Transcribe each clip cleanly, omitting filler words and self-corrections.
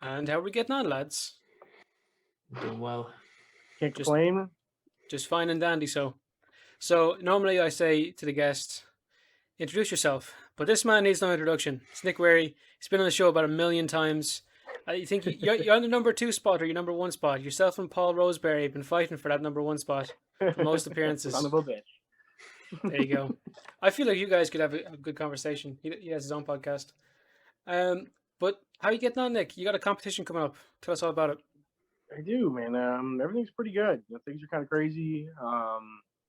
And how are we getting on, lads? Doing well. Can't Just complain. just fine and dandy. So normally I say to the guest, introduce yourself, but this man needs no introduction. It's Nick Wehry. He's been on the show about a million times. I think you're on the number two spot or your number one spot. Yourself and Paul Roseberry have been fighting for that number one spot for most Son appearances. of a bitch. There you go. I feel like you guys could have a good conversation. He has his own podcast. But how are you getting on, Nick? You got a competition coming up. Tell us all about it. I do, man. Everything's pretty good. Things are kind of crazy.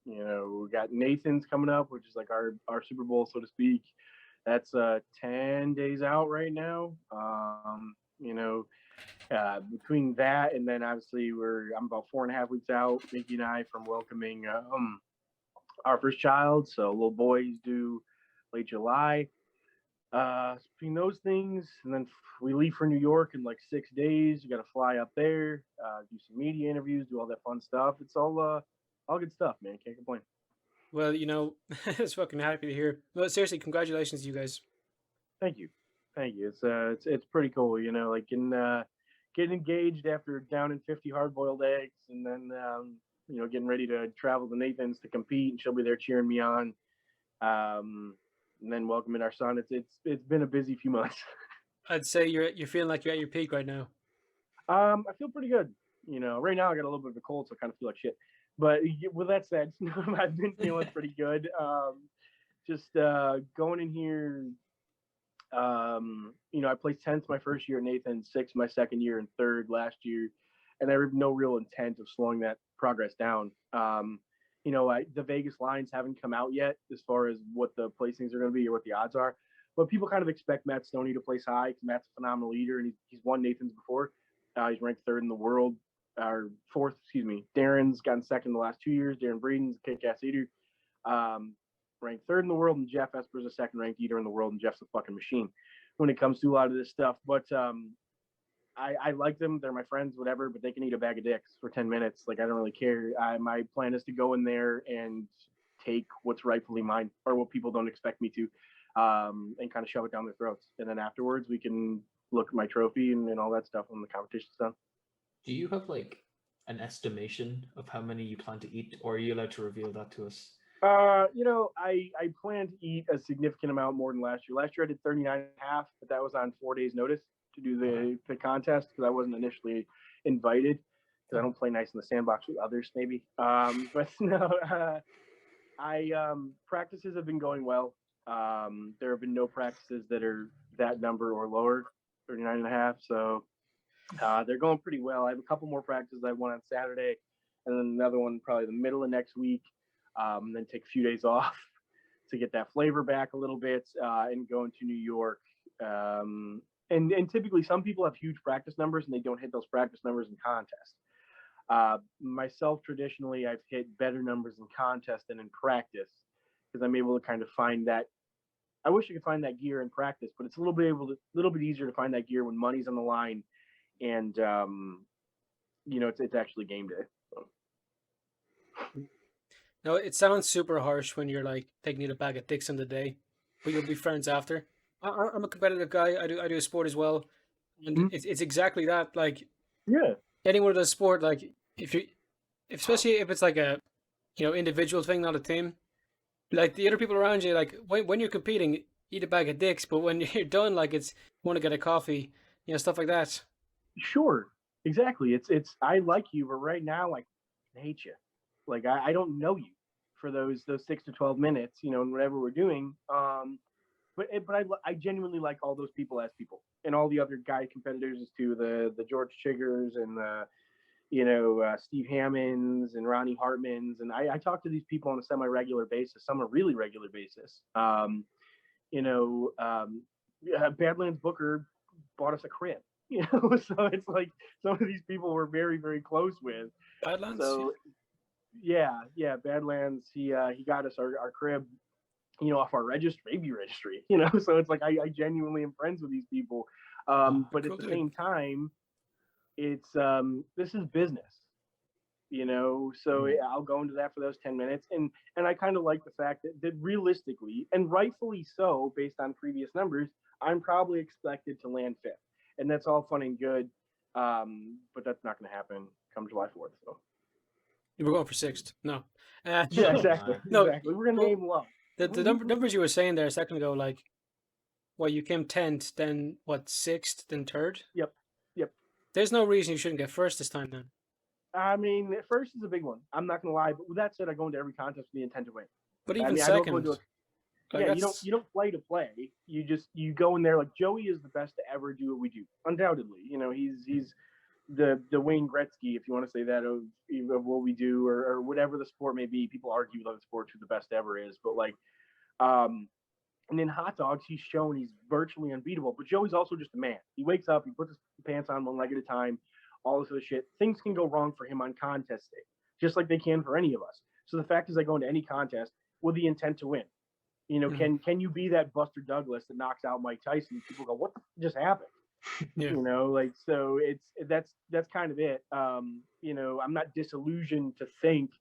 We got Nathan's coming up, which is like our Super Bowl, so to speak. That's 10 days out right now. Between that and then obviously I'm about 4.5 weeks out, Mickey and I, from welcoming our first child. So little boy's due late July. Between those things, and then we leave for New York in like 6 days. You got to fly up there, do some media interviews, do all that fun stuff. It's all good stuff, man. Can't complain. Well, it's fucking happy to hear. No, seriously, congratulations, you guys. Thank you, thank you. It's pretty cool, like getting engaged after down in 50 hard-boiled eggs, and then getting ready to travel to Nathan's to compete, and she'll be there cheering me on. And then welcoming our son. It's been a busy few months. I'd say you're feeling like you're at your peak right now. I feel pretty good. Right now I got a little bit of a cold, so I kind of feel like shit. But with that said, I've been feeling pretty good. Just going in here. I placed 10th my first year at Nathan, 6th my second year, and 3rd last year, and I have no real intent of slowing that progress down. The Vegas lines haven't come out yet as far as what the placings are going to be or what the odds are, but people kind of expect Matt Stoney to place high because Matt's a phenomenal leader and he's won Nathan's before. He's ranked 3rd in the world, or 4th, excuse me. Darren's gotten 2nd the last 2 years. Darren Breeden's a kick-ass eater, ranked 3rd in the world, and Jeff Esper's a 2nd-ranked eater in the world, and Jeff's a fucking machine when it comes to a lot of this stuff. But I like them. They're my friends, whatever, but they can eat a bag of dicks for 10 minutes. Like, I don't really care. My plan is to go in there and take what's rightfully mine or what people don't expect me to, and kind of shove it down their throats. And then afterwards, we can look at my trophy and all that stuff when the competition's done. Do you have like an estimation of how many you plan to eat, or are you allowed to reveal that to us? I plan to eat a significant amount more than last year. Last year I did 39.5, but that was on 4 days notice to do the contest because I wasn't initially invited because I don't play nice in the sandbox with others maybe. But no, practices have been going well. There have been no practices that are that number or lower, 39.5. So they're going pretty well. I have a couple more practices. I have one on Saturday and then another one probably the middle of next week. Then take a few days off to get that flavor back a little bit, and going to New York. And typically some people have huge practice numbers and they don't hit those practice numbers in contest. Myself, traditionally, I've hit better numbers in contest than in practice because I'm able to kind of find that. I wish I could find that gear in practice, but it's a little bit easier to find that gear when money's on the line, and it's actually game day. So. No, it sounds super harsh when you're like taking a bag of dicks in the day, but you'll be friends after. I'm a competitive guy. I do a sport as well, and it's exactly that. Like, Yeah, anyone who does sport, like especially if it's like a individual thing, not a team. Like the other people around you, like when you're competing, eat a bag of dicks, but when you're done, like it's want to get a coffee, stuff like that. sure, exactly. It's I like you, but right now, like, I hate you. Like, I don't know you for those 6 to 12 minutes, and whatever we're doing. But I genuinely like all those people as people, and all the other guy competitors too. The George Chiggers and the Steve Hammonds and Ronnie Hartmans, and I talk to these people on a semi-regular basis, some a really regular basis. Badlands Booker bought us a crib, so it's like some of these people we're very, very close with. Badlands. So yeah, Badlands, he got us our crib, off our baby registry, so it's like I genuinely am friends with these people. But cool at the dude. same time, it's this is business, so I'll go into that for those 10 minutes. And I kind of like the fact that realistically and rightfully so, based on previous numbers, I'm probably expected to land 5th. and that's all fun and good. But that's not going to happen come July 4th. So You were going for sixth. No. yeah, Oh, exactly, man. No, exactly. We're going to well, aim low. the numbers you were saying there a second ago, like, well, you came 10th, then what, sixth, then third? Yep, yep. There's no reason you shouldn't get first this time then. I mean, first is a big one. I'm not going to lie, but with that said, I go into every contest with the intent to win. But I even mean, I don't go second, into a like, yeah, that's, you don't play to play. You go in there like Joey is the best to ever do what we do, undoubtedly. You know, he's the Wayne Gretzky, if you want to say that, of what we do, or whatever the sport may be. People argue with other sports who the best ever is, but like, and in hot dogs, he's shown he's virtually unbeatable. But Joey's also just a man. He wakes up, he puts his pants on one leg at a time, all this other shit. Things can go wrong for him on contest day, just like they can for any of us. So the fact is, I go into any contest with the intent to win. You know, can you be that Buster Douglas that knocks out Mike Tyson? People go, what the just happened? yeah. You know, like, so that's kind of it. You know, I'm not disillusioned to think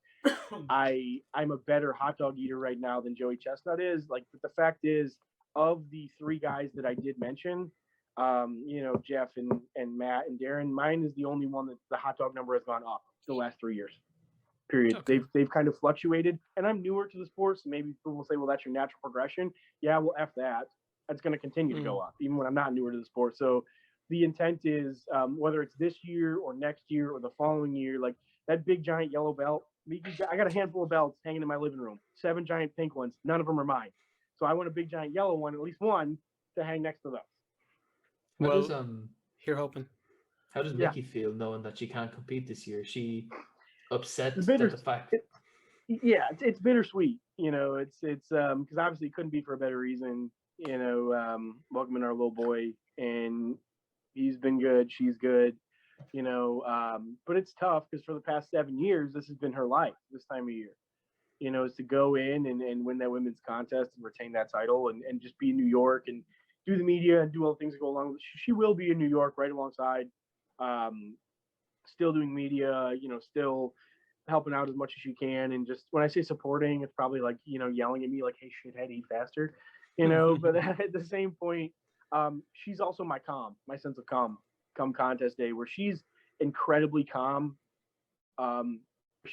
I'm a better hot dog eater right now than Joey Chestnut is. Like, but the fact is, of the three guys that I did mention, you know, Jeff and Matt and Darren, mine is the only one that the hot dog number has gone up the last 3 years. Period. Okay. They've kind of fluctuated, and I'm newer to the sport, so maybe people will say, well, that's your natural progression. Yeah, well, F that. That's going to continue to go up, even when I'm not newer to the sport. So the intent is, whether it's this year or next year or the following year, like that big giant yellow belt. I got a handful of belts hanging in my living room, 7 giant pink ones. None of them are mine. So I want a big giant yellow one, at least one, to hang next to those. How Well, does you're hoping. how does Yeah. Nikki feel knowing that she can't compete this year? Is she upset It's that bitter. the fact Yeah, it's bittersweet. You know, it's because obviously it couldn't be for a better reason. You know, welcoming our little boy, and he's been good. She's good. You know, but it's tough because for the past 7 years, this has been her life. This time of year, you know, is to go in and win that women's contest and retain that title, and just be in New York and do the media and do all the things that go along with it. She will be in New York right alongside, still doing media. You know, still helping out as much as she can, and just when I say supporting, it's probably like, you know, yelling at me like, hey, shithead, eat faster, you know. But at the same point, she's also my sense of calm come contest day, where she's incredibly calm.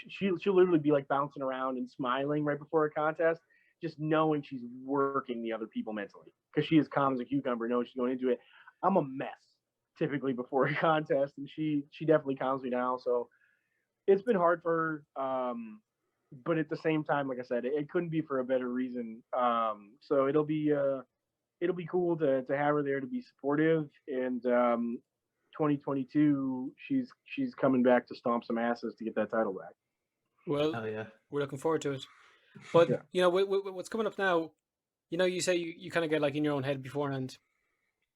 She'll literally be like bouncing around and smiling right before a contest, just knowing she's working the other people mentally, because she is calm as a cucumber, knowing she's going into it. I'm a mess typically before a contest, and she definitely calms me down. So it's been hard for her, but at the same time, like I said, it couldn't be for a better reason. So it'll be cool to have her there to be supportive. And 2022, she's coming back to stomp some asses to get that title back. Well, oh yeah. we're looking forward to it. But, Yeah. you know, what's coming up now, you know, you say you kind of get like in your own head beforehand.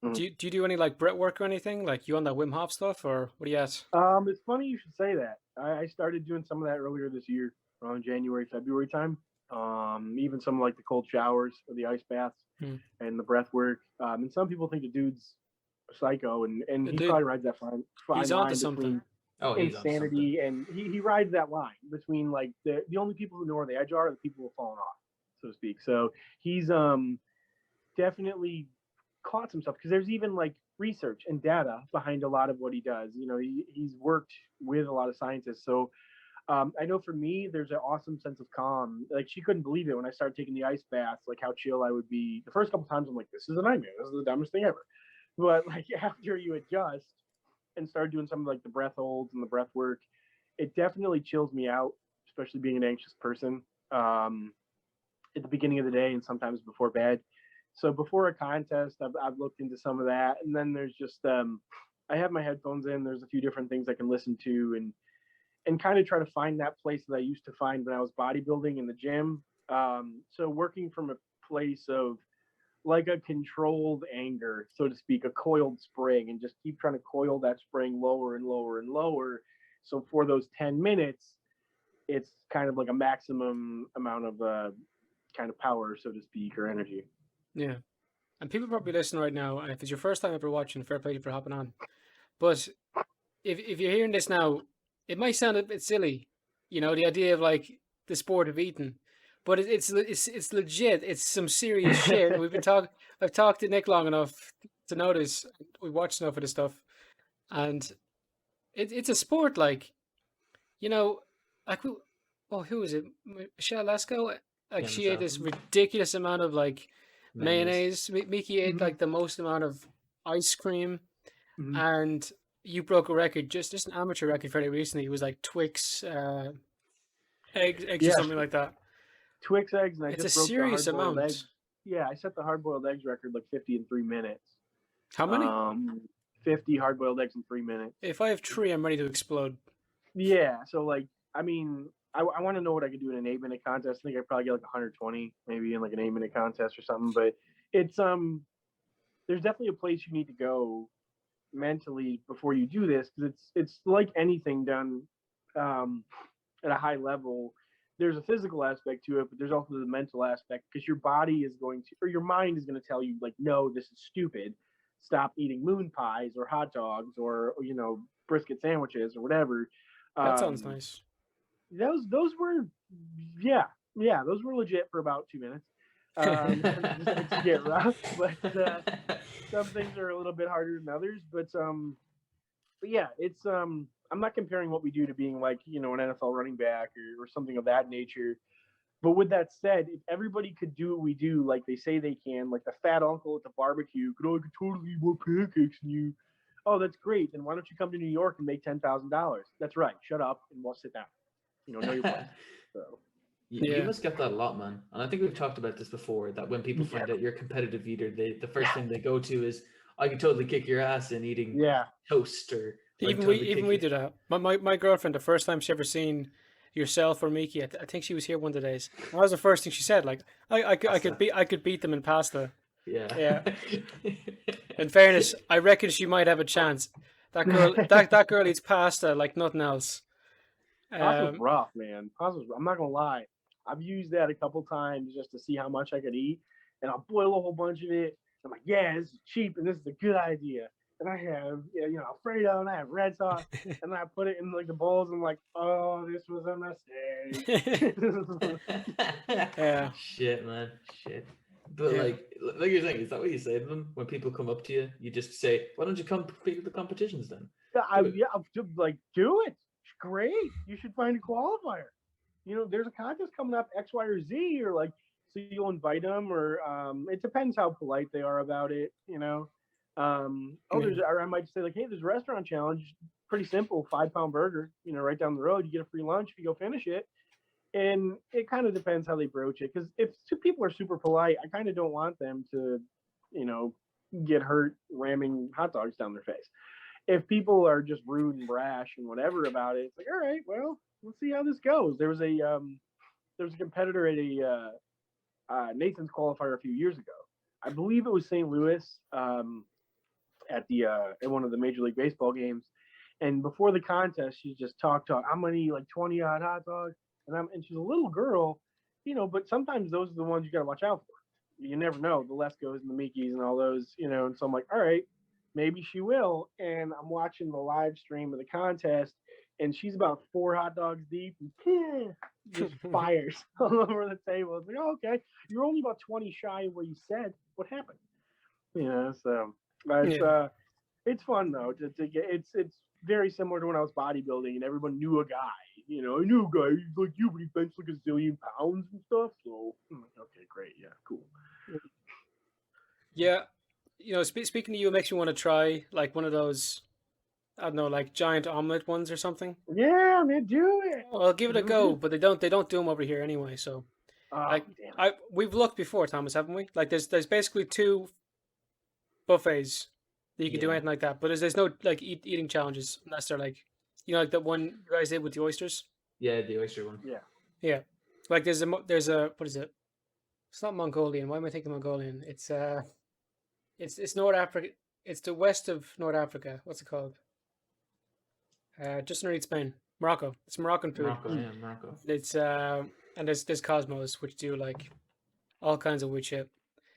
Mhm. Do you do any like Brett work or anything? Like you on that Wim Hof stuff, or what are you at? It's funny you should say that. I started doing some of that earlier this year, around January, February time. Even some like the cold showers or the ice baths and the breath work. And some people think the dude's a psycho, and The he dude- probably rides that fine He's line onto between something. Oh, he's on something. insanity, and he rides that line between like the only people who know where the edge are the people who have fallen off, so to speak. So he's definitely caught some stuff, because there's even like research and data behind a lot of what he does. You know, he's worked with a lot of scientists. So I know for me, there's an awesome sense of calm. Like, she couldn't believe it when I started taking the ice baths, like how chill I would be. The first couple times I'm like, this is a nightmare. This is the dumbest thing ever. But like after you adjust and start doing some of like the breath holds and the breath work, it definitely chills me out, especially being an anxious person at the beginning of the day and sometimes before bed. So before a contest, I've looked into some of that, and then there's just I have my headphones in. There's a few different things I can listen to, and kind of try to find that place that I used to find when I was bodybuilding in the gym. So working from a place of like a controlled anger, so to speak, a coiled spring, and just keep trying to coil that spring lower and lower and lower. So for those 10 minutes, it's kind of like a maximum amount of kind of power, so to speak, or energy. Yeah. And people probably listening right now, and if it's your first time ever watching, fair play for hopping on. But if you're hearing this now, it might sound a bit silly, you know, the idea of like the sport of eating, but it's legit. It's some serious shit. And I've talked to Nick long enough to notice. We watch enough of this stuff, and it's a sport like, you know, like who is it? Michelle Lasco. Like Yeah, she ate Michelle. this ridiculous amount of like Mayonnaise. mayonnaise. Mickey ate Mhm. like the most amount of ice cream, Mhm. and you broke a record, just an amateur record fairly recently. It was like Twix eggs or Yeah, something like that. Twix eggs, and I It's a just broke the serious hard-boiled eggs. amount. Yeah, I set the hard-boiled eggs record like 50 in 3 minutes. How many? 50 hard-boiled eggs in 3 minutes. If I have three, I'm ready to explode. Yeah, so like, I mean, I want to know what I could do in an 8-minute contest. I think I'd probably get like 120 maybe in like an 8-minute contest or something. But it's there's definitely a place you need to go mentally before you do this, because it's like anything done at a high level. There's a physical aspect to it, but there's also the mental aspect, because your body is going to, or your mind is going to tell you like, no, this is stupid. Stop eating moon pies or hot dogs or brisket sandwiches or whatever. That sounds Um, nice. those were, yeah, those were legit for about 2 minutes. It starts to get rough, but some things are a little bit harder than others. But yeah, it's I'm not comparing what we do to being like an NFL running back or something of that nature. But with that said, if everybody could do what we do, like they say they can, like the fat uncle at the barbecue, I could totally eat more pancakes than you. Oh, that's great. Then why don't you come to New York and make $10,000? That's right. Shut up and we'll sit down. Know your place. So You Yeah. must get that a lot, man. And I think we've talked about this before, that when people find out you're a competitive eater, the first thing they go to is, I could totally kick your ass in eating yeah, toast, or I could Even totally kick we you. do that. My girlfriend, the first time she ever seen yourself or Miki, I think she was here one of the days. That was the first thing she said. Like, I could beat them in pasta. Yeah. Yeah. In fairness, I reckon she might have a chance. That girl, that girl eats pasta like nothing else. pasta's rough, man. I'm not gonna lie. I've used that a couple times just to see how much I could eat, and I'll boil a whole bunch of it. I'm like, yeah, this is cheap and this is a good idea. And I have, Alfredo, and I have red sauce, and I put it in like the bowls. And I'm like, oh, this was a mistake. Yeah. Shit, man. Shit. But Yeah. like you're saying, is that what you say to them when people come up to you? You just say, "Why don't you come compete at the competitions then?" Do it. It's great. You should find a qualifier. There's a contest coming up, X, Y, or Z, or like, so you'll invite them, or it depends how polite they are about it. Or I might just say like, hey, there's a restaurant challenge, pretty simple, 5-pound burger, right down the road, you get a free lunch if you go finish it. And it kind of depends how they broach it, because if two people are super polite, I kind of don't want them to, get hurt ramming hot dogs down their face. If people are just rude and brash and whatever about it, it's like, all right, well, let's see how this goes. There was a competitor at a Nathan's qualifier a few years ago. I believe it was St. Louis, at one of the Major League Baseball games. And before the contest, she just talk. I'm gonna eat like 20 odd hot dogs, and she's a little girl, But sometimes those are the ones you gotta watch out for. You never know, the Lescos and the Mickeys and all those, And so I'm like, all right, maybe she will. And I'm watching the live stream of the contest, and she's about 4 hot dogs deep, and just fires all over the table. It's like, oh, okay, you're only about 20 shy of where you said. What happened? So it's fun though to get. It's very similar to when I was bodybuilding and everyone knew a guy. I knew a guy like you, but he benched like a zillion pounds and stuff. So I'm like, okay, great, yeah, cool. Yeah. Speaking to you, it makes me want to try like one of those, I don't know, like giant omelet ones or something. Yeah, man, do it. Well, I'll give it a go, but they don't do them over here anyway. So, like, damn. we've looked before, Thomas, haven't we? Like, there's basically 2 buffets that you can do Yeah. anything like that, but there's no like eating challenges unless they're like, like the one you guys did with the oysters. Yeah, the oyster one. Yeah, like there's a what is it? It's not Mongolian. Why am I thinking Mongolian? It's North Africa. It's the west of North Africa. What's it called? Just underneath Spain, Morocco. It's Moroccan food. Morocco, yeah, Morocco. It's and there's Cosmos, which do like all kinds of weird shit.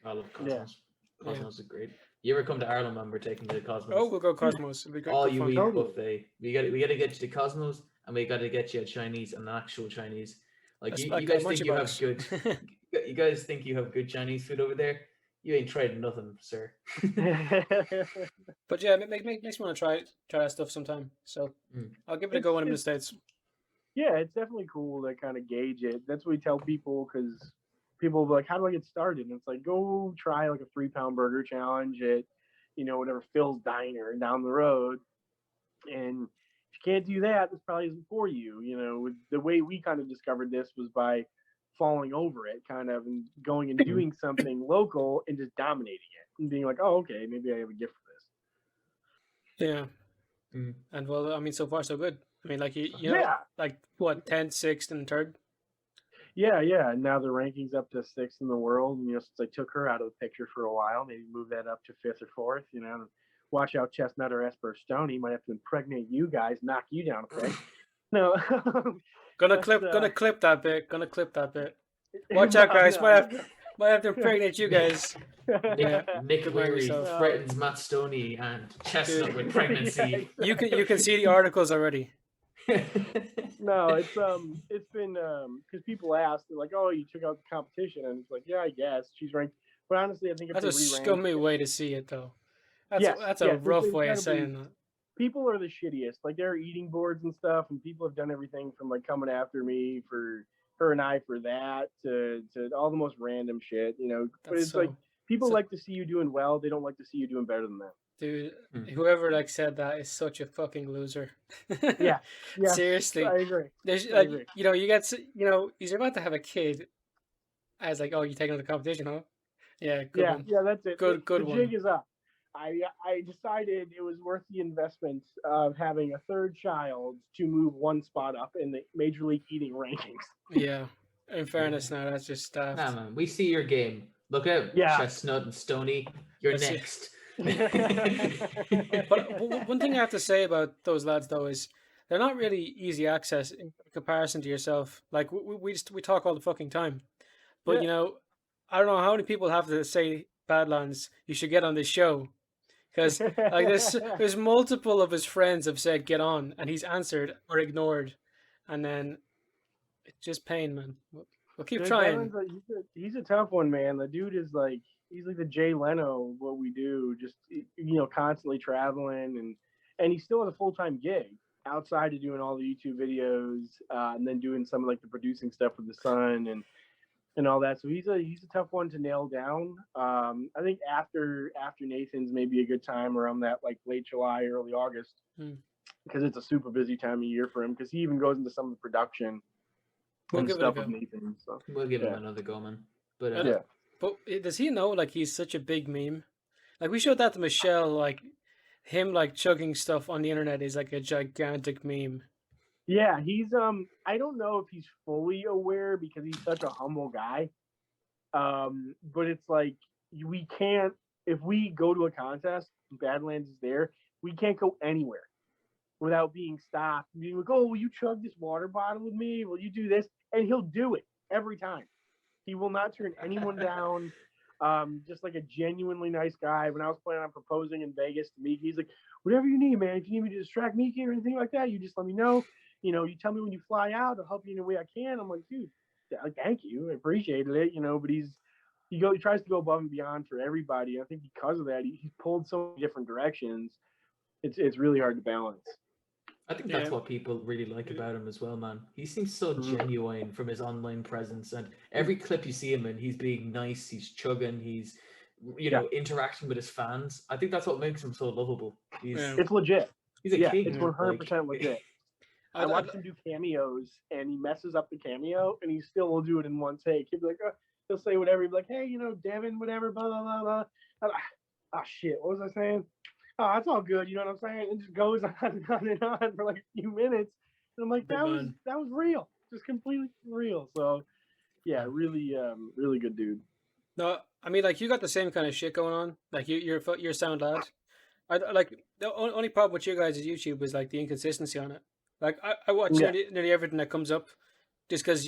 I love Cosmos. Yeah. Cosmos is great. You ever come to Ireland, man? We're taking the Cosmos. Oh, we'll go Cosmos. It'll be great. All good you fun. eat buffet. We got to get you to Cosmos, and we got to get you a Chinese, an actual Chinese. Like That's you like guys a think you have Munchie good. Box. You guys think you have good Chinese food over there. You ain't tried nothing, sir. But yeah, makes me want to try that stuff sometime. So I'll give it a go when I'm in the States. Yeah, it's definitely cool to kind of gauge it. That's what we tell people because people will be like, "How do I get started?" And it's like, go try like a 3-pound burger challenge at, whatever Phil's Diner down the road. And if you can't do that, this probably isn't for you. The way we kind of discovered this was by falling over it, kind of, and going and doing something local and just dominating it and being like, "Oh, okay, maybe I have a gift for this." Yeah. And well, I mean, so far so good. I mean, like you know, Yeah. like what 10th, 6th, and 3rd. Yeah. Now the ranking's up to 6th in the world. Since I took her out of the picture for a while, maybe move that up to 5th or 4th. Watch out, Chestnut or Esper Stoney might have to impregnate you guys, knock you down a peg. No. Gonna clip that bit. Gonna clip that bit. Watch out, guys. Might have to impregnate you guys. Yeah. Nick Good mind Wehry yourself. threatens Matt Stoney and Chestnut with pregnancy. You can see the articles already. No, it's been because people ask, they're like, "Oh, you took out the competition," and it's like, "Yeah, I guess she's ranked." But honestly, I think if That's a they re-ranked, scummy way to see it, though. That's a yes, rough it's way of incredibly- saying that. People are the shittiest. Like, there are eating boards and stuff, and people have done everything from like coming after me for her and I for that to all the most random shit, But That's it's like people so- like to see you doing well. They don't like to see you doing better than them. Dude, whoever said that is such a fucking loser. Yeah. Seriously. I agree. There's I agree. he's about to have a kid. As like, oh, you taking on the competition, huh? Yeah, good one. Yeah, that's it. Good the one. jig is up. I decided it was worth the investment of having a 3rd child to move 1 spot up in the Major League Eating rankings. Yeah. In fairness, now that's just staffed. Nah, man, we see your game. Look out, Chestnut and Stoney. You're next. But one thing I have to say about those lads though is they're not really easy access in comparison to yourself. Like we talk all the fucking time, but I don't know how many people have to say, Badlands, you should get on this show, because like there's multiple of his friends have said get on, and he's answered or ignored, and then it's just pain, man. We'll keep trying. He's a tough one, man. The dude is like he's like the Jay Leno of what we do, just constantly traveling, and he still has a full-time gig outside of doing all the YouTube videos, and then doing some of like the producing stuff with the son and all that. So he's a tough one to nail down. I think after Nathan's maybe a good time around that like late July, early August, because it's a super busy time of year for him. Because he even goes into some of the production and stuff with Nathan. So we'll give him another go, man. But But does he know like he's such a big meme? Like we showed that to Michelle, like him like chugging stuff on the internet is like a gigantic meme. Yeah, he's I don't know if he's fully aware because he's such a humble guy. But it's like we can't, if we go to a contest and Badlands is there, we can't go anywhere without being stopped. Being like, "Oh, will you chug this water bottle with me? Will you do this?" And he'll do it every time. He will not turn anyone down. Just like a genuinely nice guy. When I was planning on proposing in Vegas to Miki, he's like, "Whatever you need, man. If you need me to distract Miki or anything like that, you just let me know. You tell me when you fly out. I'll help you in a way I can." I'm like, "Dude, thank you. I appreciated it." But he tries to go above and beyond for everybody. I think because of that, he's pulled so many different directions. It's really hard to balance. I think that's what people really like about him as well, man. He seems so genuine from his online presence, and every clip you see him in, he's being nice, he's chugging, he's interacting with his fans. I think that's what makes him so lovable. It's legit. He's a king. It's 100% legit. I watched him do cameos, and he messes up the cameo, and he still will do it in one take. He'll be like, he'll say whatever. He'll be like, "Hey, Devin, whatever, blah blah blah blah." I'm like, "Oh shit, what was I saying? Oh, that's all good." You know what I'm saying? It just goes on and on for like a few minutes, and I'm like, that was real, just completely real. So, yeah, really, really good dude. No, I mean, like you got the same kind of shit going on. Like you're a sound lad. I like the only problem with you guys' YouTube is like the inconsistency on it. Like I watch nearly everything that comes up, just because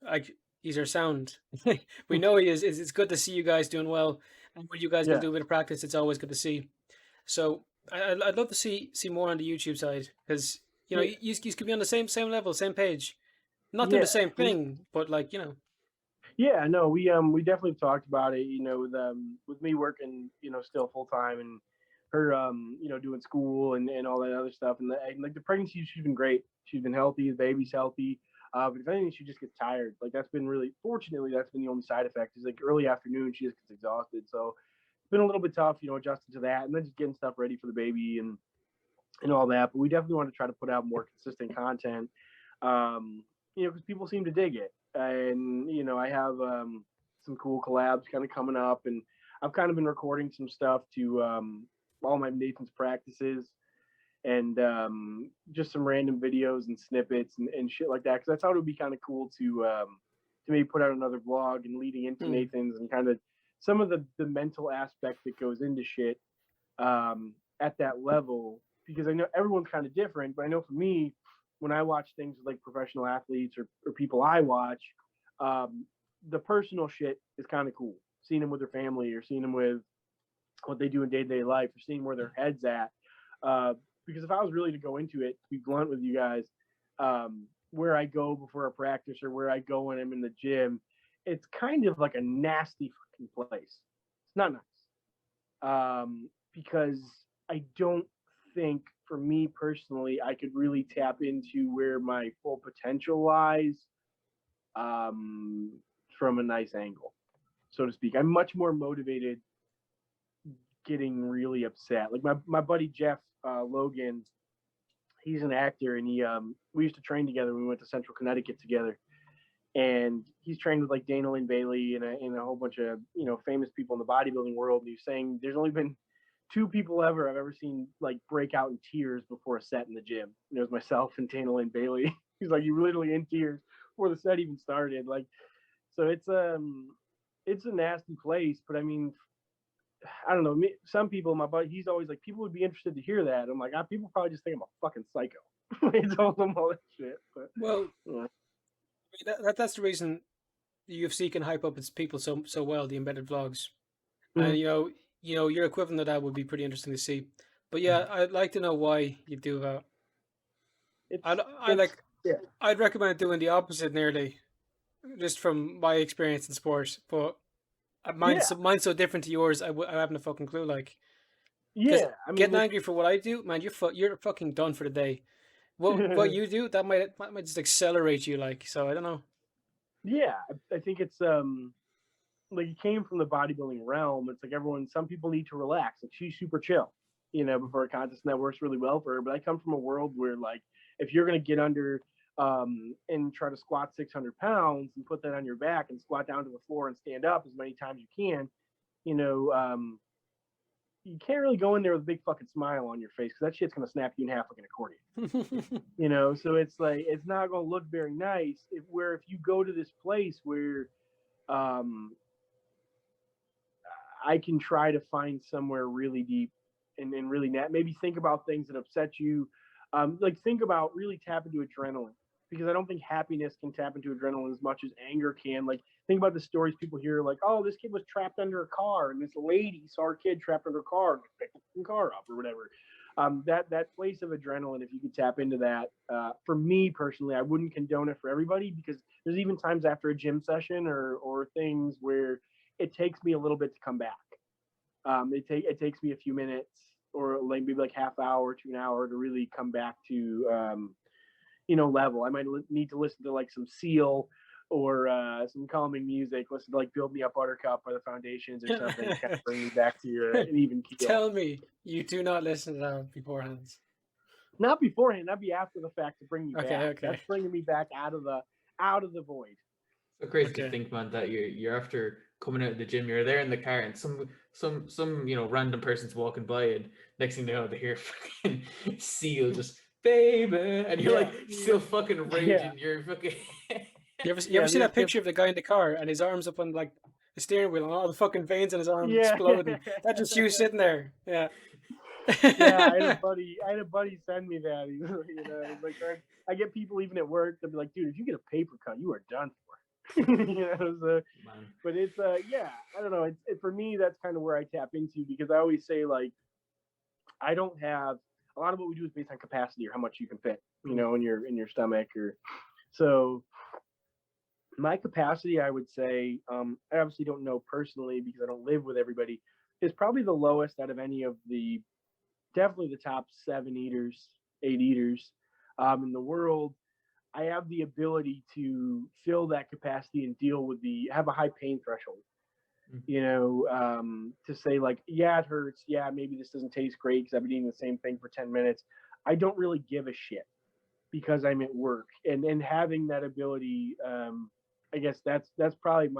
like he's our sound. We know he is. It's good to see you guys doing well, and when you guys do a bit of practice, it's always good to see. So I'd love to see more on the YouTube side, because you could be on the same level, same page, not doing the same thing, but like. Yeah, no, we definitely talked about it. With me working, still full time, and her, doing school and all that other stuff, and like the pregnancy, she's been great. She's been healthy. The baby's healthy. But if anything, she just gets tired. Like that's been really, fortunately, that's been the only side effect. Is like early afternoon, she just gets exhausted. So it's been a little bit tough, adjusting to that, and then just getting stuff ready for the baby and all that. But we definitely want to try to put out more consistent content. Because people seem to dig it. And, I have some cool collabs kind of coming up. And I've kind of been recording some stuff to all my Nathan's practices and just some random videos and snippets and shit like that. Because I thought it would be kind of cool to maybe put out another vlog and leading into Nathan's and kind of some of the mental aspect that goes into shit at that level. Because I know everyone's kind of different, but I know for me, when I watch things like professional athletes or people I watch, the personal shit is kind of cool. Seeing them with their family or seeing them with what they do in day-to-day life or seeing where their head's at. Because if I was really to go into it, to be blunt with you guys, where I go before a practice or where I go when I'm in the gym, it's kind of like a nasty fucking place. It's not nice. Because I don't think for me personally, I could really tap into where my full potential lies from a nice angle, so to speak. I'm much more motivated getting really upset. Like my buddy Jeff Logan, he's an actor, and we used to train together when we went to Central Connecticut together. And he's trained with like Dana Lynn Bailey and a whole bunch of famous people in the bodybuilding world. And he's saying there's only been 2 people I've ever seen like break out in tears before a set in the gym. And it was myself and Dana Lynn Bailey. He's like, you were literally in tears before the set even started. Like, so it's a nasty place. But I mean, I don't know. Some people, my buddy, he's always like, people would be interested to hear that. I'm like, people probably just think I'm a fucking psycho. He told them all that shit. But, well, yeah. That's the reason the UFC can hype up its people so well. The embedded vlogs, and your equivalent of that would be pretty interesting to see. But yeah, I'd like to know why you do that. I'd recommend doing the opposite nearly, just from my experience in sports. But mine's so different to yours. I haven't a fucking clue. Like, yeah, I mean, getting angry for what I do, man, you're fucking done for the day. What you do that might just accelerate you. Like, so I don't know. Yeah, I think it's like it came from the bodybuilding realm. It's like some people need to relax. Like she's super chill, before a contest, and that works really well for her. But I come from a world where like if you're gonna get under and try to squat 600 pounds and put that on your back and squat down to the floor and stand up as many times as you can, you can't really go in there with a big fucking smile on your face because that shit's gonna snap you in half like an accordion. So it's like it's not gonna look very nice. If you go to this place where I can try to find somewhere really deep and really maybe think about things that upset you. Like think about really tap into adrenaline, because I don't think happiness can tap into adrenaline as much as anger can. Like think about the stories people hear, like, oh, this kid was trapped under a car and this lady saw her kid trapped under a car and picked the car up or whatever. That place of adrenaline, if you could tap into that, for me personally, I wouldn't condone it for everybody, because there's even times after a gym session or things where it takes me a little bit to come back. It takes me a few minutes or like maybe like half hour to an hour to really come back to level. I might need to listen to like some Seal or some calming music. Listen to like "Build Me Up, Buttercup" by the Foundations or something to kind of bring me back to an even keel. Tell me you do not listen to that beforehand. Not beforehand. That'd be after the fact to bring me back. Okay. That's bringing me back out of the void. So crazy to think, man, that you're after coming out of the gym, you're there in the car, and some random person's walking by, and next thing you know, they hear fucking Seal just baby, and you're like still fucking raging. Yeah. You're fucking. You ever see that picture of the guy in the car and his arms up on like the steering wheel and all the fucking veins in his arm exploding? That's just you sitting there. Yeah. Yeah, I had a buddy send me that. Like I get people even at work, they'll be like, dude, if you get a paper cut, you are done for. But it's I don't know. For me, that's kind of where I tap into, because I always say like I don't have a lot of what we do is based on capacity or how much you can fit, in your stomach or so. My capacity, I would say, I obviously don't know personally because I don't live with everybody, is probably the lowest out of any of definitely the top 7 eaters, 8 eaters in the world. I have the ability to fill that capacity and deal with have a high pain threshold. To say like, yeah, it hurts. Yeah, maybe this doesn't taste great because I've been eating the same thing for 10 minutes. I don't really give a shit because I'm at work and having that ability. I guess that's probably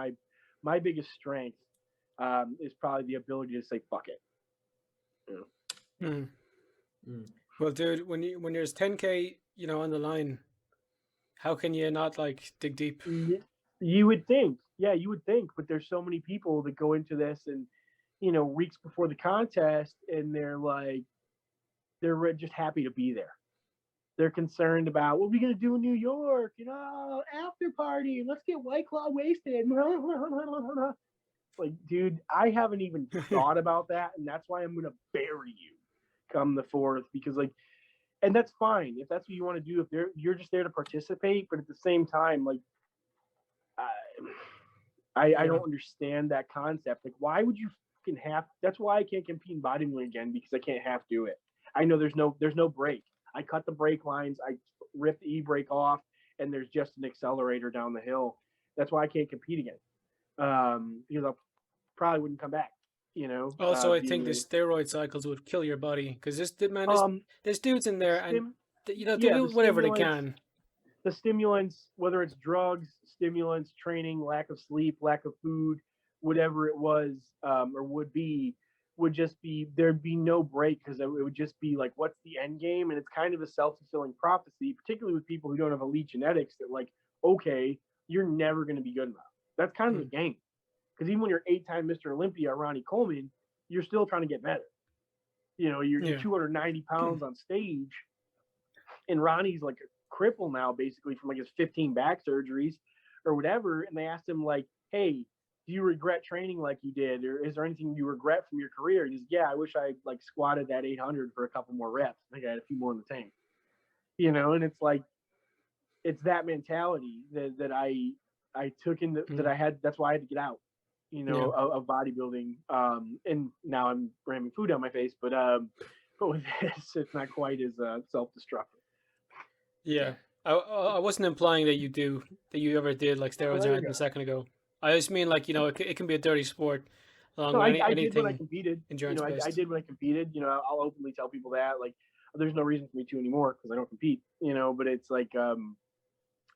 my biggest strength is probably the ability to say fuck it. Hmm. Well, dude, when there's 10K, on the line, how can you not like dig deep? You would think, yeah, you would think, but there's so many people that go into this and weeks before the contest, and they're just happy to be there. They're concerned about what are we gonna do in New York, after party, let's get White Claw wasted. Like, dude, I haven't even thought about that, and that's why I'm gonna bury you come the 4th, because and that's fine if that's what you want to do. If you're just there to participate, but at the same time, like, I don't understand that concept. Like, why would you fucking have? That's why I can't compete in bodybuilding again, because I can't half do it. I know there's no brake. I cut the brake lines. I rip the e-brake off, and there's just an accelerator down the hill. That's why I can't compete again. Because I probably wouldn't come back. Also, I think the steroid cycles would kill your body because this dude's in there and they do whatever they can. The stimulants, whether it's drugs, stimulants, training, lack of sleep, lack of food, whatever it was or would just be, there'd be no break, because it would just be like, what's the end game? And it's kind of a self-fulfilling prophecy, particularly with people who don't have elite genetics, that like, okay, you're never going to be good enough. That's kind of the game. Because even when you're 8-time Mr. Olympia, Ronnie Coleman, you're still trying to get better. You're 290 pounds on stage, and Ronnie's like a cripple now, basically, from like his 15 back surgeries or whatever. And they asked him like, hey, do you regret training like you did, or is there anything you regret from your career? And he's, yeah, I wish I like squatted that 800 for a couple more reps. I think I had a few more in the tank, and it's like, it's that mentality that I took in that I had. That's why I had to get out, of bodybuilding. And now I'm ramming food down my face, but with this, it's not quite as self-destructive. Yeah. I wasn't implying that you ever did like steroids or anything a second ago. I just mean like, it can be a dirty sport. I did when I competed. Endurance I did when I competed. I'll openly tell people that. Like, there's no reason for me to anymore because I don't compete. But it's like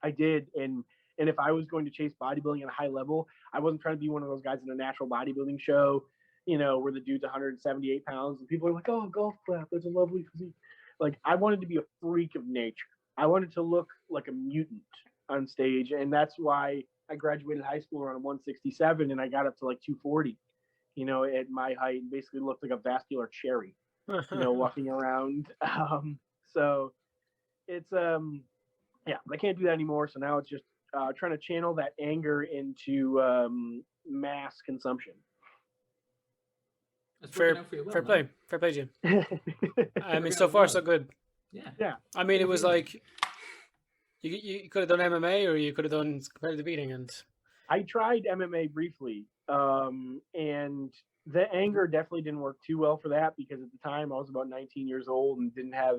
I did, and if I was going to chase bodybuilding at a high level, I wasn't trying to be one of those guys in a natural bodybuilding show, where the dude's 178 pounds and people are like, oh, golf clap, that's a lovely physique. Like, I wanted to be a freak of nature. I wanted to look like a mutant on stage, and that's why I graduated high school around 167, and I got up to like 240, at my height, and basically looked like a vascular cherry, walking around. So it's yeah, I can't do that anymore. So now it's just trying to channel that anger into mass consumption. Fair play, Jim. I mean, so far so good. Yeah. I mean, it was like you could have done MMA or you could have done competitive eating, and I tried MMA briefly, and the anger definitely didn't work too well for that, because at the time I was about 19 years old and didn't have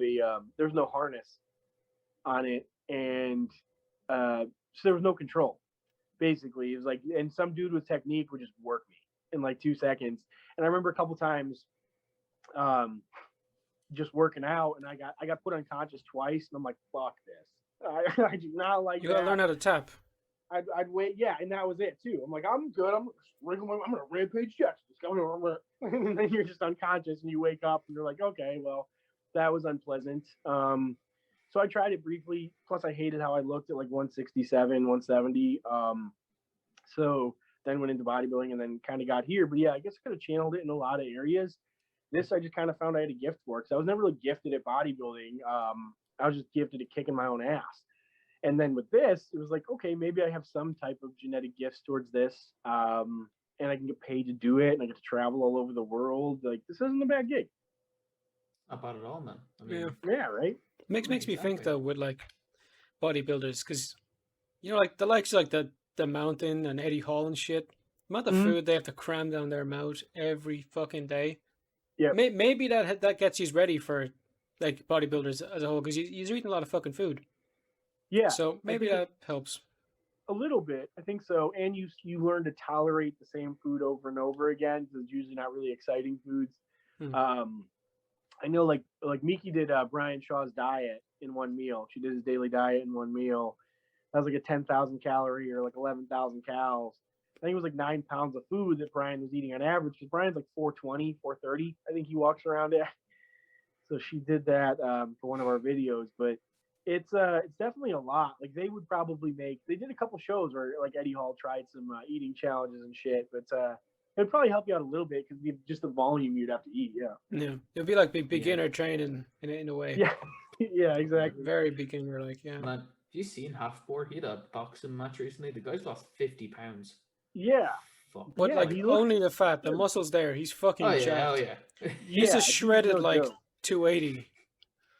there's no harness on it, and so there was no control. Basically, it was like, and some dude with technique would just work me in like 2 seconds. And I remember a couple times just working out, and I got put unconscious twice, and I'm like, fuck this. I do not like you gotta learn how to tap. I'd wait, yeah, and that was it too. I'm like, I'm good. I'm gonna rampage Jets. And then you're just unconscious, and you wake up, and you're like, okay, well, that was unpleasant. So I tried it briefly. Plus, I hated how I looked at like 167, 170. So then went into bodybuilding, and then kind of got here. But yeah, I guess I could have channeled it in a lot of areas. This I just kind of found I had a gift for, because I was never really gifted at bodybuilding. I was just gifted at kicking my own ass. And then with this, it was like, okay, maybe I have some type of genetic gifts towards this, and I can get paid to do it, and I get to travel all over the world. Like, this isn't a bad gig. Not bad at all, man. I mean, yeah, right. Makes me think though with like bodybuilders, because like the likes of like the the Mountain and Eddie Hall and shit. The amount of Mhm. food they have to cram down their mouth every fucking day. Yep. Maybe that gets you ready for like bodybuilders as a whole because you're eating a lot of fucking food. Yeah, So I maybe think that helps. a little bit. I think so. And you learn to tolerate the same food over and over again because it's usually not really exciting foods. Hmm. I know like Miki did Brian Shaw's diet in one meal. She did his daily diet in one meal. That was like a 10,000 calorie or like 11,000 calories. I think it was like 9 pounds of food that Brian was eating on average. Because Brian's like 420, 430. I think he walks around at. So she did that for one of our videos, but it's definitely a lot. Like they would probably make. They did a couple shows where like Eddie Hall tried some eating challenges and shit, but it'd probably help you out a little bit because just the volume you'd have to eat. Yeah. Yeah, it'd be like beginner training in a way. Yeah. Yeah. Exactly. Very beginner, like yeah. Man, have you seen Half Board? He had a boxing match recently. The guy's lost 50 pounds. Yeah. Fuck. But Yeah, like he looks only the fat, the good. muscles there. He's fucking Oh yeah, jacked. oh yeah. He's Yeah, just dude's shredded no like joke. 280.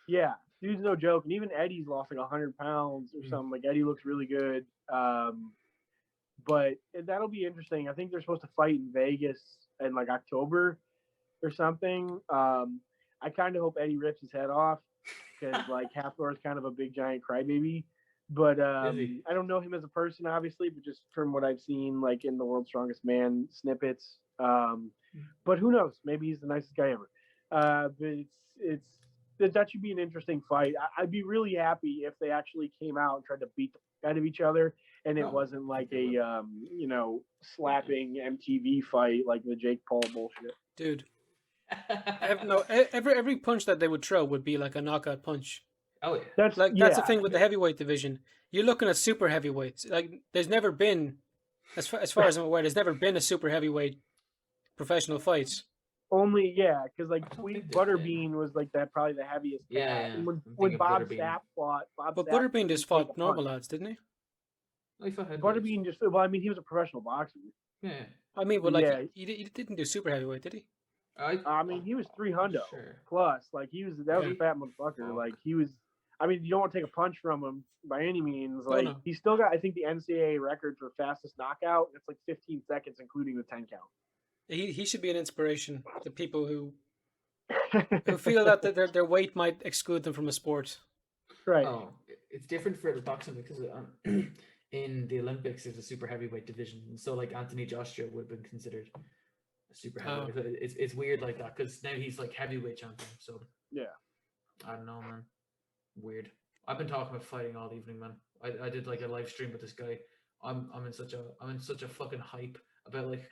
Yeah, dude's no joke. And even Eddie's lost like 100 pounds or something. Like Eddie looks really good. But that'll be interesting. I think they're supposed to fight in Vegas in like October or something. I kind of hope Eddie rips his head off because like Hathor is kind of a big giant crybaby. But Is he? I don't know him as a person, obviously, but just from what I've seen, like in the World's Strongest Man snippets. But who knows? Maybe he's the nicest guy ever. But that should be an interesting fight. I'd be really happy if they actually came out and tried to beat the fuck out of each other, and it No, wasn't like they a slapping MTV fight like the Jake Paul bullshit. Dude. Every punch that they would throw would be like a knockout punch. Oh yeah. That's the thing with the heavyweight division. You're looking at super heavyweights. Like there's never been, as far as I'm aware, there's never been a super heavyweight professional fight. Only because like I don't Sweet think there's Butterbean was like that probably the heaviest. Yeah, cat. yeah. When Bob Butterbean. Sapp fought, But Sapp Butterbean just couldn't take fought a normal punch. lads, didn't he? I thought Butterbean just I mean he was a professional boxer. Yeah. I mean, but like Yeah. he didn't do super heavyweight, did he? I mean he was 300 Sure. plus. Like he was that was Yeah. a fat motherfucker. Fuck. Like he was. I mean, you don't want to take a punch from him by any means. Oh, Like no. he's still got, I think, the NCAA record for fastest knockout. It's like 15 seconds, including the 10 count. He should be an inspiration to people who feel that their weight might exclude them from a sport. Right. Oh, it's different for the boxing because in the Olympics there's a super heavyweight division, and so like Anthony Joshua would have been considered a super heavyweight. Oh. It's weird like that because now he's like heavyweight champion. So Yeah. I don't know, man. Weird. I've been talking about fighting all evening, man. I did like a live stream with this guy. I'm in such a fucking hype about like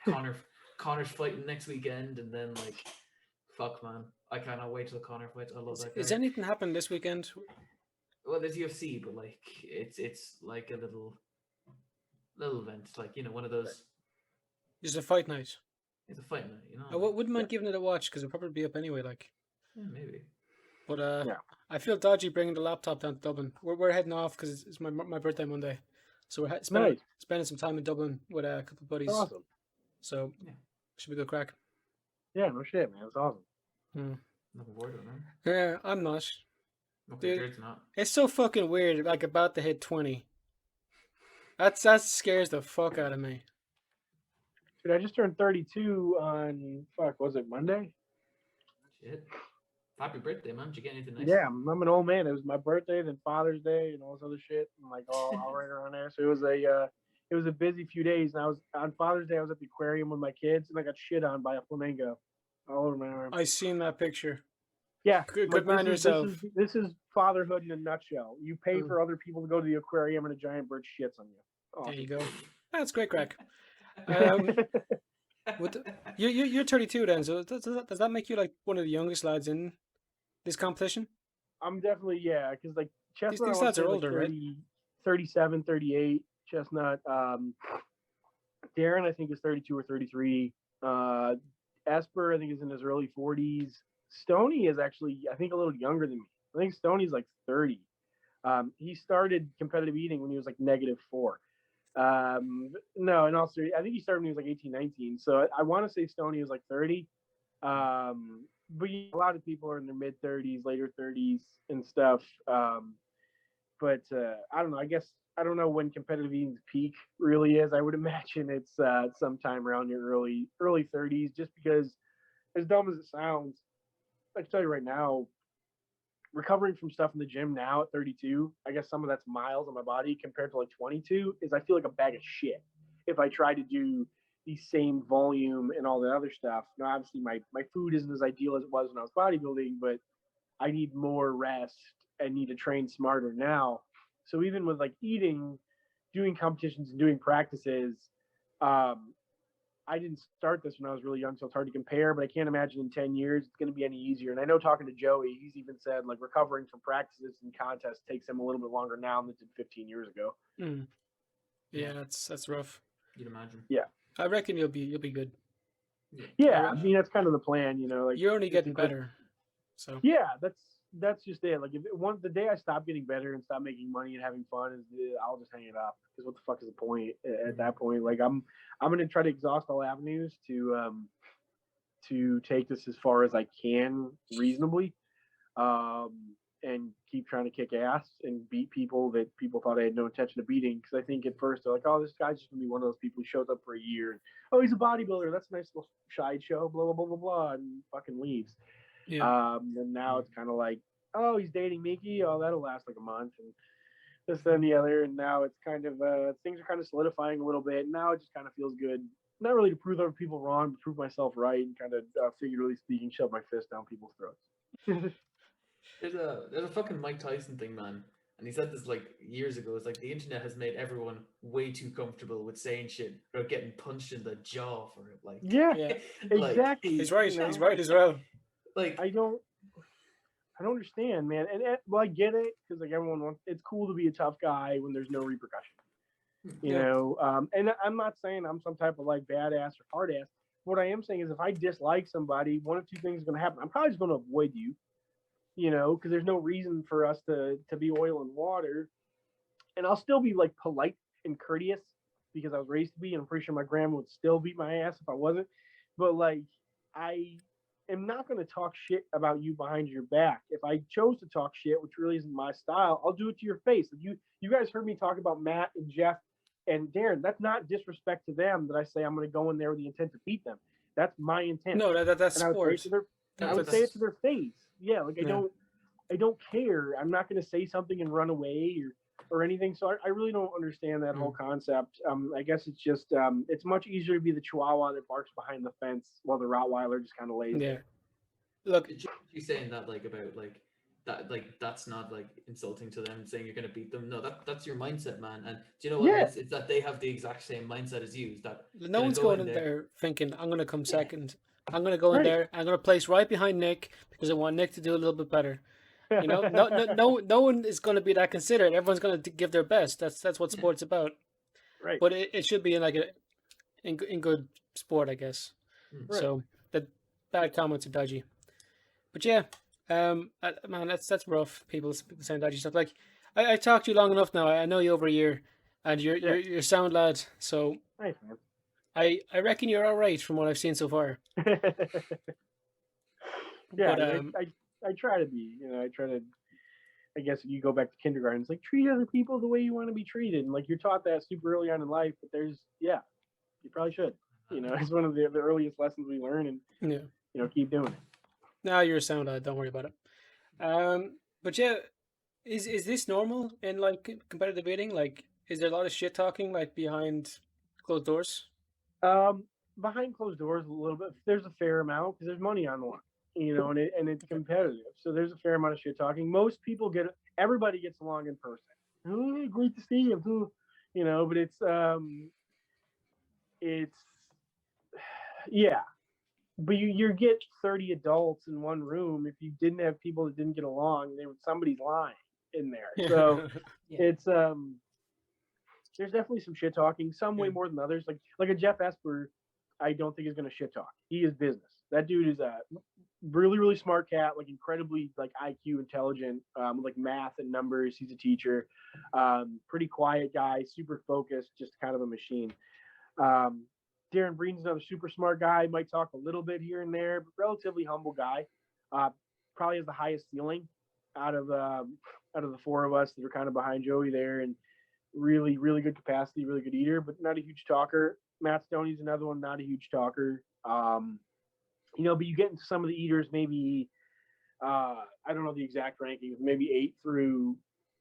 Connor's fighting next weekend, and then like fuck, man, I cannot wait till Connor fights. I love that guy. Is anything happened this weekend? Well, there's UFC, but like it's like a little event, like one of those. Just a fight night. It's a fight night, I wouldn't mind giving it a watch because it'll probably be up anyway. Like, Yeah, maybe. but Yeah. I feel dodgy bringing the laptop down to Dublin. We're heading off because it's my birthday Monday, so we're spending some time in Dublin with a couple of buddies. Awesome. So Yeah. should be good crack. Yeah, no shit, man. It's awesome. Looking forward to it, man. Yeah, I'm not. Okay, Dude. Jared's not. It's so fucking weird. Like about to hit 20. That scares the fuck out of me. Dude, I just turned 32 on, was it Monday? Shit. Happy birthday, man. Did you get anything nice? Yeah, I'm an old man. It was my birthday, then Father's Day, and all this other shit, and like all right around there. So it was a busy few days. And I was on Father's Day. I was at the aquarium with my kids, and I got shit on by a flamingo all over my arm. I seen that picture. Yeah, Good man yourself. This is fatherhood in a nutshell. You pay Mm. for other people to go to the aquarium, and a giant bird shits on you. There Awesome. you go. That's great crack. You're 32 then, so does that make you like one of the youngest lads in this competition? I'm definitely, because like Chestnut, These I wanna lads are say, like, older, right? 37, 38. Chestnut, Darren, I think is 32 or 33. Esper, I think is in his early 40s. Stoney is actually, I think, a little younger than me. I think Stoney's like 30. He started competitive eating when he was like -4. No, in all seriousness, I think he started when he was like 18, 19. So I want to say Stoney was like 30. But a lot of people are in their mid 30s, later 30s and stuff. But I don't know. I guess I don't know when competitive eating's peak really is. I would imagine it's sometime around your early 30s, just because, as dumb as it sounds, I can tell you right now, recovering from stuff in the gym now at 32, I guess some of that's miles on my body compared to like 22, is I feel like a bag of shit if I try to do the same volume and all the other stuff. Now, obviously, my food isn't as ideal as it was when I was bodybuilding, but I need more rest and need to train smarter now. So even with like eating, doing competitions and doing practices, um, I didn't start this when I was really young, so it's hard to compare, but I can't imagine in 10 years it's going to be any easier. And I know talking to Joey, he's even said like recovering from practices and contests takes him a little bit longer now than it did 15 years ago. Mm. Yeah, that's rough. You'd imagine. Yeah. I reckon you'll be good. Yeah, I mean, that's kind of the plan, like you're only getting better. So yeah, that's just it. Like if the day I stop getting better and stop making money and having fun I'll just hang it up, because what the fuck is the point at that point? Like I'm gonna try to exhaust all avenues to take this as far as I can reasonably, and keep trying to kick ass and beat people that people thought I had no intention of beating. Because I think at first they're like, oh, this guy's just gonna be one of those people who shows up for a year and, oh, he's a bodybuilder, that's a nice little side show, blah blah blah blah blah, and fucking leaves. yeah. And now it's kind of like, oh, he's dating Miki. Oh, that'll last like a month, and this, then the other. And now it's kind of things are kind of solidifying a little bit. Now it just kind of feels good. Not really to prove other people wrong, but prove myself right, and kind of figuratively speaking, shove my fist down people's throats. There's a fucking Mike Tyson thing, man. And he said this like years ago. It's like the internet has made everyone way too comfortable with saying shit or getting punched in the jaw for it. Like, yeah, like, exactly. He's right. He's right as well. Like, I don't understand, man. And well, I get it, because like everyone wants. It's cool to be a tough guy when there's no repercussion. You know, and I'm not saying I'm some type of like badass or hard ass. What I am saying is, if I dislike somebody, one of two things is going to happen. I'm probably just going to avoid you, because there's no reason for us to be oil and water. And I'll still be like polite and courteous, because I was raised to be, and I'm pretty sure my grandma would still beat my ass if I wasn't. But like, I am not going to talk shit about you behind your back. If I chose to talk shit, which really isn't my style, I'll do it to your face. Like you guys heard me talk about Matt and Jeff and Darren. That's not disrespect to them that I say I'm going to go in there with the intent to beat them. That's my intent. No, that's and sports. I would say it to their face. Yeah, like I don't care. I'm not going to say something and run away or anything. So I really don't understand that whole concept. I guess it's just it's much easier to be the Chihuahua that barks behind the fence while the Rottweiler just kind of lays there. Look, you saying that like about like that, like that's not like insulting to them, saying you're going to beat them. No, that's your mindset, man. And do you know what it is? It's that they have the exact same mindset as you. Is that no one's going in there thinking I'm going to come second. I'm going to go in there. I'm going to place right behind Nick because I want Nick to do a little bit better. No one is going to be that considerate. Everyone's going to give their best. That's what sport's about. Right. But it should be in good sport, I guess. Right. So the bad comments are dodgy. But yeah, man, that's rough. People saying dodgy stuff. Like I talked to you long enough now. I know you over a year, and you're sound lad. So thanks, man. I reckon you're all right from what I've seen so far. Yeah, but, I try to be. I try to. I guess you go back to kindergarten. It's like treat other people the way you want to be treated, and like you're taught that super early on in life. But you probably should. It's one of the earliest lessons we learn, and keep doing it. No, you're a sound lad. Don't worry about it. But yeah, is this normal in like competitive eating? Like, is there a lot of shit talking like behind closed doors? Behind closed doors, a little bit. There's a fair amount because there's money on the line. And it's competitive. So there's a fair amount of shit talking. Most people everybody gets along in person. Oh, great to see you. But yeah. But you get 30 adults in one room. If you didn't have people that didn't get along, somebody's lying in there. So it's there's definitely some shit talking. Some way more than others. Like a Jeff Esper, I don't think is going to shit talk. He is business. That dude is a really, really smart cat, like incredibly like IQ intelligent, like math and numbers. He's a teacher, pretty quiet guy, super focused, just kind of a machine. Darren Breen's another super smart guy, might talk a little bit here and there, but relatively humble guy. Probably has the highest ceiling out of the four of us that are kind of behind Joey there. And really, really good capacity, really good eater, but not a huge talker. Matt Stoney's another one, not a huge talker. But you get into some of the eaters, maybe I don't know the exact rankings, maybe 8 through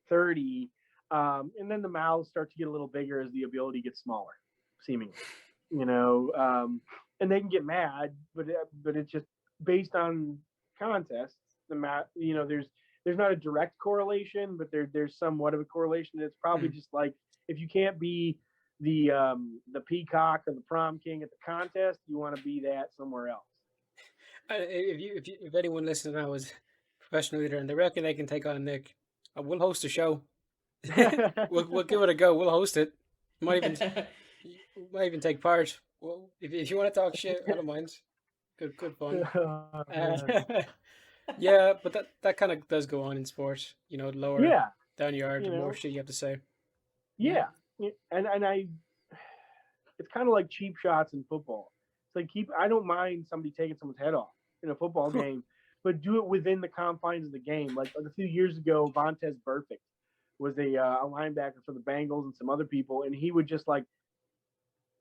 30, and then the mouths start to get a little bigger as the ability gets smaller, seemingly. And they can get mad, but it's just based on contests. There's not a direct correlation, but there's somewhat of a correlation. It's probably just like if you can't be the peacock or the prom king at the contest, you want to be that somewhere else. If anyone listening now is professional leader and they reckon they can take on Nick, we'll host a show. we'll give it a go. We'll host it. Might even take part. Well, if you want to talk shit, I don't mind. Good fun. Yeah, but that kind of does go on in sport. Lower down yard, the more shit you have to say. Yeah, and it's kind of like cheap shots in football. It's like I don't mind somebody taking someone's head off in a football game, but do it within the confines of the game. Like a few years ago, Vontaze Burfict was a linebacker for the Bengals and some other people, and he would just like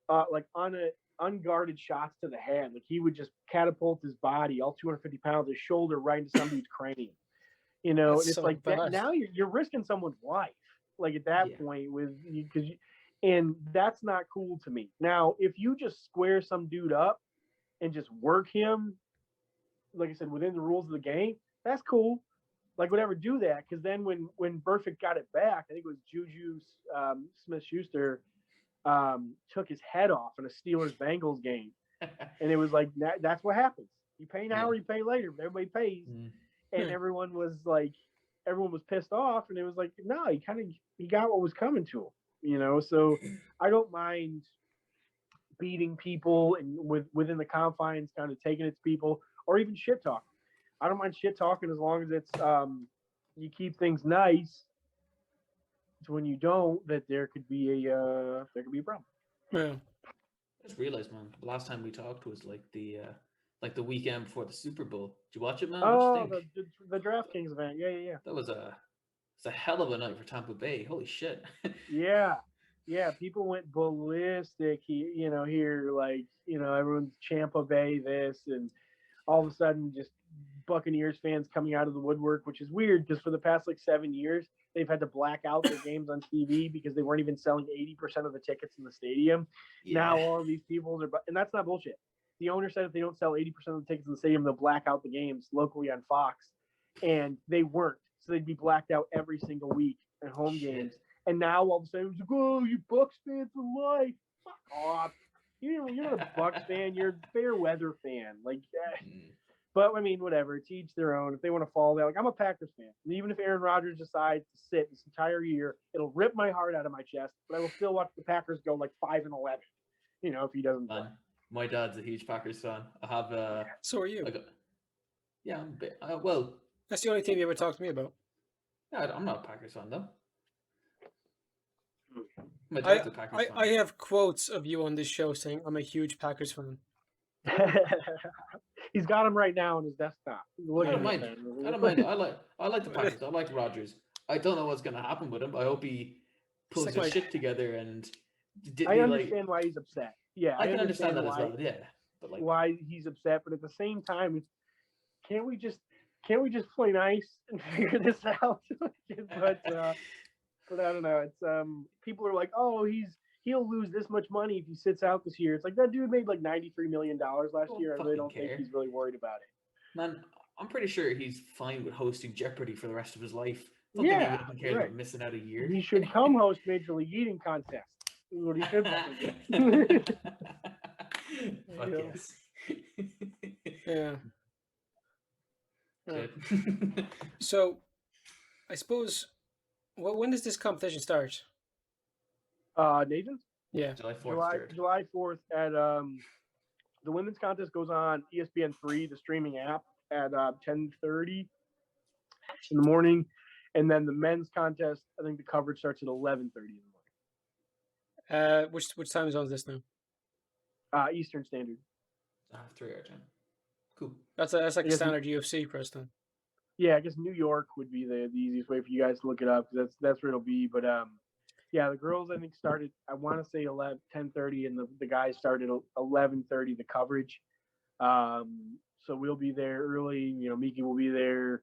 on a unguarded shots to the head, like he would just catapult his body, all 250 pounds, his shoulder right into somebody's cranium. And it's so like that, now you're risking someone's life. Like at that point and that's not cool to me. Now, if you just square some dude up and just work him, like I said, within the rules of the game, that's cool. Like whatever, do that. Because then when Burfict got it back, I think it was Juju Smith-Schuster took his head off in a Steelers-Bengals game. And it was like, that's what happens. You pay now or you pay later. Everybody pays. And everyone was pissed off. And it was like, no, he got what was coming to him. So I don't mind beating people and within the confines, kind of taking it to people, or even shit talking. I don't mind shit talking as long as it's you keep things nice. It's when you don't that there could be a problem. Yeah. I just realized, man, the last time we talked was like the weekend before the Super Bowl. Did you watch it, man? Oh, the DraftKings event. Yeah. That was it's a hell of a night for Tampa Bay. Holy shit. Yeah. People went ballistic. Here, like, everyone's Tampa Bay this, and all of a sudden, just Buccaneers fans coming out of the woodwork, which is weird because for the past 7 years, they've had to black out their games on TV because they weren't even selling 80% of the tickets in the stadium. Yeah. Now all of these people and that's not bullshit. The owner said if they don't sell 80% of the tickets in the stadium, they'll black out the games locally on Fox, and they weren't. So they'd be blacked out every single week at home games. And now all of a sudden, it's like, oh, you Bucs fan for life. Fuck off. You're not a Bucs fan. You're a fair weather fan. But I mean, whatever. It's each their own. If they want to follow that, I'm a Packers fan. And even if Aaron Rodgers decides to sit this entire year, it'll rip my heart out of my chest. But I will still watch the Packers go 5-11. If he doesn't. My dad's a huge Packers fan. I have. So are you? Yeah, I'm a bit. Well, that's the only team you ever talked to me about. Yeah, I'm not a Packers fan though. I have quotes of you on this show saying I'm a huge Packers fan. He's got him right now on his desktop. I don't mind. I like the Packers. I like Rodgers. I don't know what's going to happen with him. I hope he pulls his shit together and. I understand why he's upset. Yeah, I can understand that as well. Yeah, but why he's upset, but at the same time, can't we just play nice and figure this out? But I don't know. It's people are like, oh, he'll lose this much money if he sits out this year. It's like that dude made $93 million last year. I really don't think he's really worried about it. Man, I'm pretty sure he's fine with hosting Jeopardy for the rest of his life. I don't think he wouldn't care about missing out a year. He should come host Major League Eating Contest. What he should do. Fuck yes. Yeah. So, I suppose, when does this competition start? Nathan's? Yeah. July 4th. July 4th at the women's contest goes on ESPN3, the streaming app, at 10:30 in the morning, and then the men's contest, I think the coverage starts at 11:30 in the morning. Which time zone is this now? Eastern Standard. 3 hour time. Cool. That's like a standard UFC press time. Yeah, I guess New York would be the easiest way for you guys to look it up because that's where it'll be. But Yeah, the girls I think started. I want to say 10:30, and the guys started 11:30. The coverage. So we'll be there early. Miki will be there.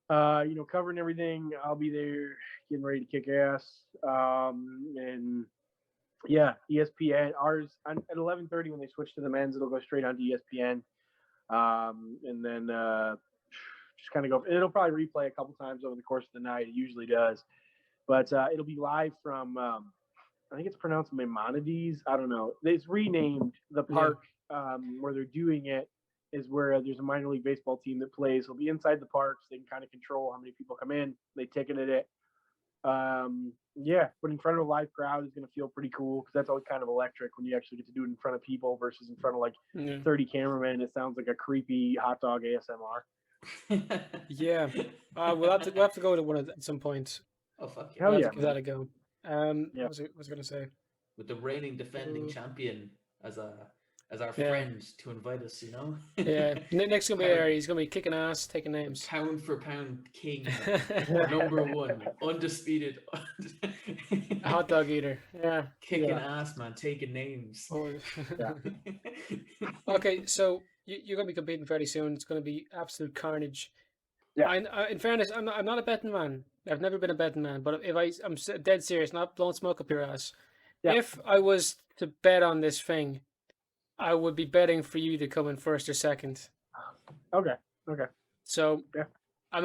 Covering everything. I'll be there, getting ready to kick ass. And yeah, ESPN. Ours at 11:30 when they switch to the men's, it'll go straight onto ESPN. And then just kind of go. It'll probably replay a couple times over the course of the night. It usually does, but it'll be live from. I think it's pronounced Maimonides. I don't know. It's renamed the park where they're doing it. Is where there's a minor league baseball team that plays. It'll be inside the parks. They can kind of control how many people come in. They ticketed it. But in front of a live crowd is going to feel pretty cool because that's always kind of electric when you actually get to do it in front of people versus in front of like 30 cameramen. It sounds like a creepy hot dog ASMR. Yeah, we'll have to go to one at some point. Oh fuck yeah! Hell yeah! Give that a go. What was I going to say? With the reigning defending champion as our friend to invite us, Yeah, Nick's gonna be there. He's gonna be kicking ass, taking names. Pound for pound king, number one, undisputed. Hot dog eater. Yeah, kicking ass, man, taking names. Oh, yeah. Okay, so you're gonna be competing fairly soon. It's gonna be absolute carnage. Yeah. In fairness, I'm not a betting man. I've never been a betting man. But I'm dead serious, not blowing smoke up your ass. Yeah. If I was to bet on this thing, I would be betting for you to come in first or second. Okay. So yeah. I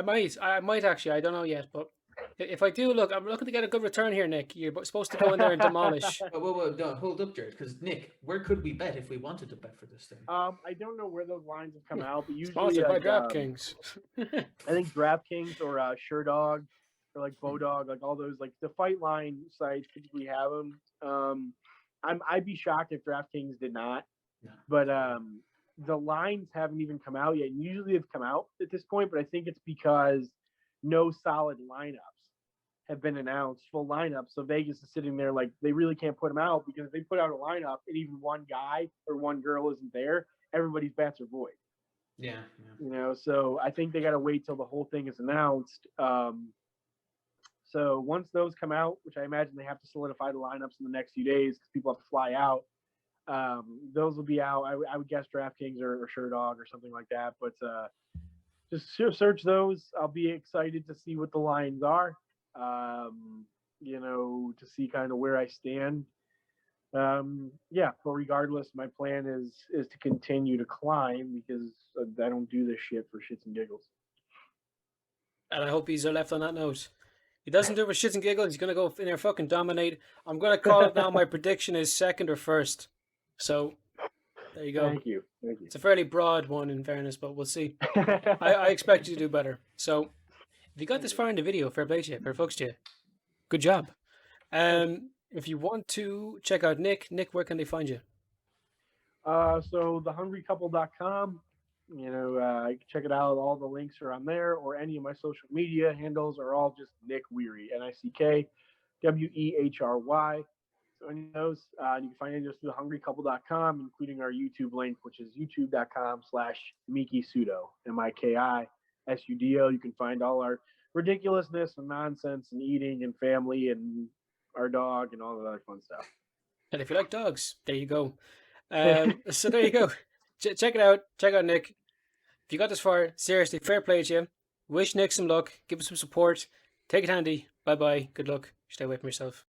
might actually. I don't know yet, but if I do, I'm looking to get a good return here, Nick. You're supposed to go in there and demolish. Whoa, no, hold up, Jared. Because Nick, where could we bet if we wanted to bet for this thing? I don't know where those lines have come out, but usually sponsored by DraftKings. I think DraftKings or SureDog or like Bodog, like all those like the fight line sites typically have them. I'd be shocked if DraftKings did not, but the lines haven't even come out yet. Usually they've come out at this point, but I think it's because no solid lineups have been announced, full lineups. So Vegas is sitting there like they really can't put them out because if they put out a lineup and even one guy or one girl isn't there, everybody's bets are void. Yeah. So I think they got to wait till the whole thing is announced. So once those come out, which I imagine they have to solidify the lineups in the next few days because people have to fly out, those will be out. I would guess DraftKings or SureDog or something like that. But just search those. I'll be excited to see what the lines are, to see kind of where I stand. But regardless, my plan is to continue to climb because I don't do this shit for shits and giggles. And I hope he's left on that note. He doesn't do it for shits and giggles. He's going to go in there fucking dominate. I'm going to call it now. My prediction is second or first. So, there you go. Thank you. It's a fairly broad one in fairness, but we'll see. I expect you to do better. So, if you got this far in the video, fair play to you. Fair fucks to you. Good job. If you want to check out Nick, where can they find you? So, thehungrycouple.com. Check it out. All the links are on there, or any of my social media handles are all just Nick Wehry, NickWehry. So any of those, you can find it just through thehungrycouple.com, including our YouTube link, which is youtube.com/MikiSudo, MIKISUDO. You can find all our ridiculousness and nonsense and eating and family and our dog and all that other fun stuff. And if you like dogs, there you go. So there you go. Check it out. Check out Nick. If you got this far, seriously, fair play to you. Wish Nick some luck. Give him some support. Take it handy. Bye-bye. Good luck. Stay away from yourself.